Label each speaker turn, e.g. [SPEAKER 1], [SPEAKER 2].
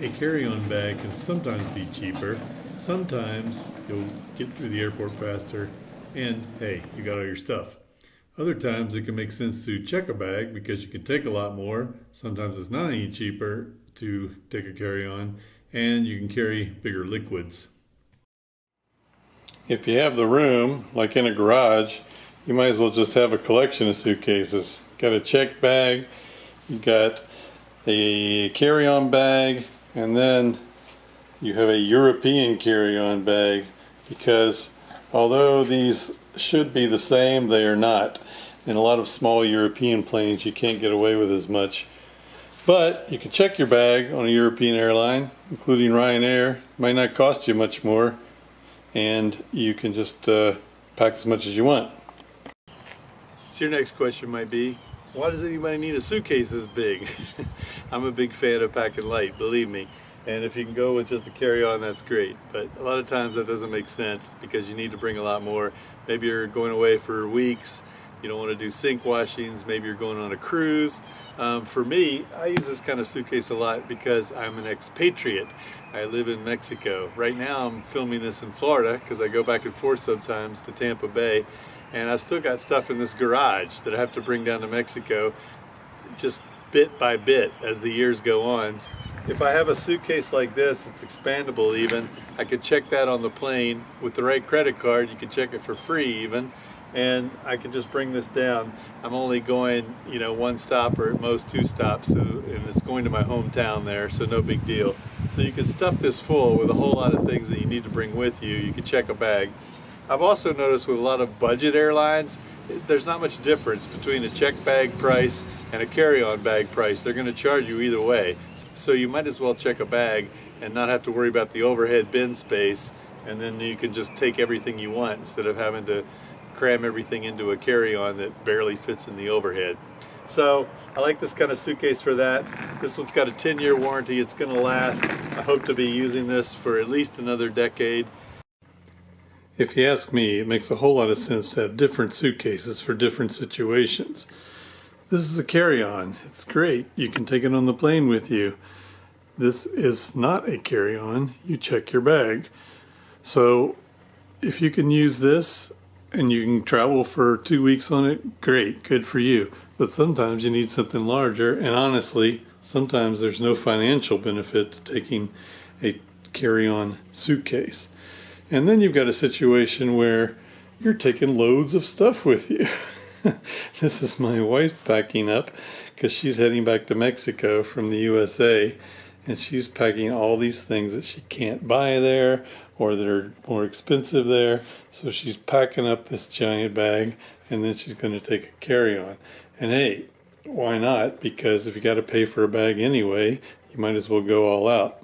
[SPEAKER 1] A carry-on bag can sometimes be cheaper. Sometimes you'll get through the airport faster and hey, you got all your stuff. Other times it can make sense to check a bag because you can take a lot more. Sometimes it's not any cheaper to take a carry-on and you can carry bigger liquids. If you have the room, like in a garage, you might as well just have a collection of suitcases. Got a check bag, you got a carry-on bag, and then you have a European carry-on bag, because although these should be the same, they are not. In a lot of small European planes you can't get away with as much. But you can check your bag on a European airline, including Ryanair. It might not cost you much more, and you can just pack as much as you want. So your next question might be, why does anybody need a suitcase this big? I'm a big fan of packing light, believe me. And if you can go with just a carry-on, that's great. But a lot of times that doesn't make sense because you need to bring a lot more. Maybe you're going away for weeks, you don't want to do sink washings, maybe you're going on a cruise. For me, I use this kind of suitcase a lot because I'm an expatriate. I live in Mexico. Right now I'm filming this in Florida because I go back and forth sometimes to Tampa Bay. And I've still got stuff in this garage that I have to bring down to Mexico just bit by bit as the years go on. If I have a suitcase like this, it's expandable even, I could check that on the plane. With the right credit card, you can check it for free even, and I can just bring this down. I'm only going, one stop or at most two stops, and it's going to my hometown there, so no big deal. So you can stuff this full with a whole lot of things that you need to bring with you. You can check a bag. I've also noticed with a lot of budget airlines, there's not much difference between a check bag price and a carry-on bag price. They're going to charge you either way. So you might as well check a bag and not have to worry about the overhead bin space, and then you can just take everything you want instead of having to cram everything into a carry-on that barely fits in the overhead. So I like this kind of suitcase for that. This one's got a 10-year warranty. It's going to last. I hope to be using this for at least another decade. If you ask me, it makes a whole lot of sense to have different suitcases for different situations. This is a carry-on. It's great. You can take it on the plane with you. This is not a carry-on. You check your bag. So if you can use this and you can travel for 2 weeks on it, great, good for you. But sometimes you need something larger, and honestly, sometimes there's no financial benefit to taking a carry-on suitcase. And then you've got a situation where you're taking loads of stuff with you. This is my wife packing up because she's heading back to Mexico from the USA, and she's packing all these things that she can't buy there or that are more expensive there. So she's packing up this giant bag, and then she's going to take a carry-on. And hey, why not? Because if you got to pay for a bag anyway, you might as well go all out.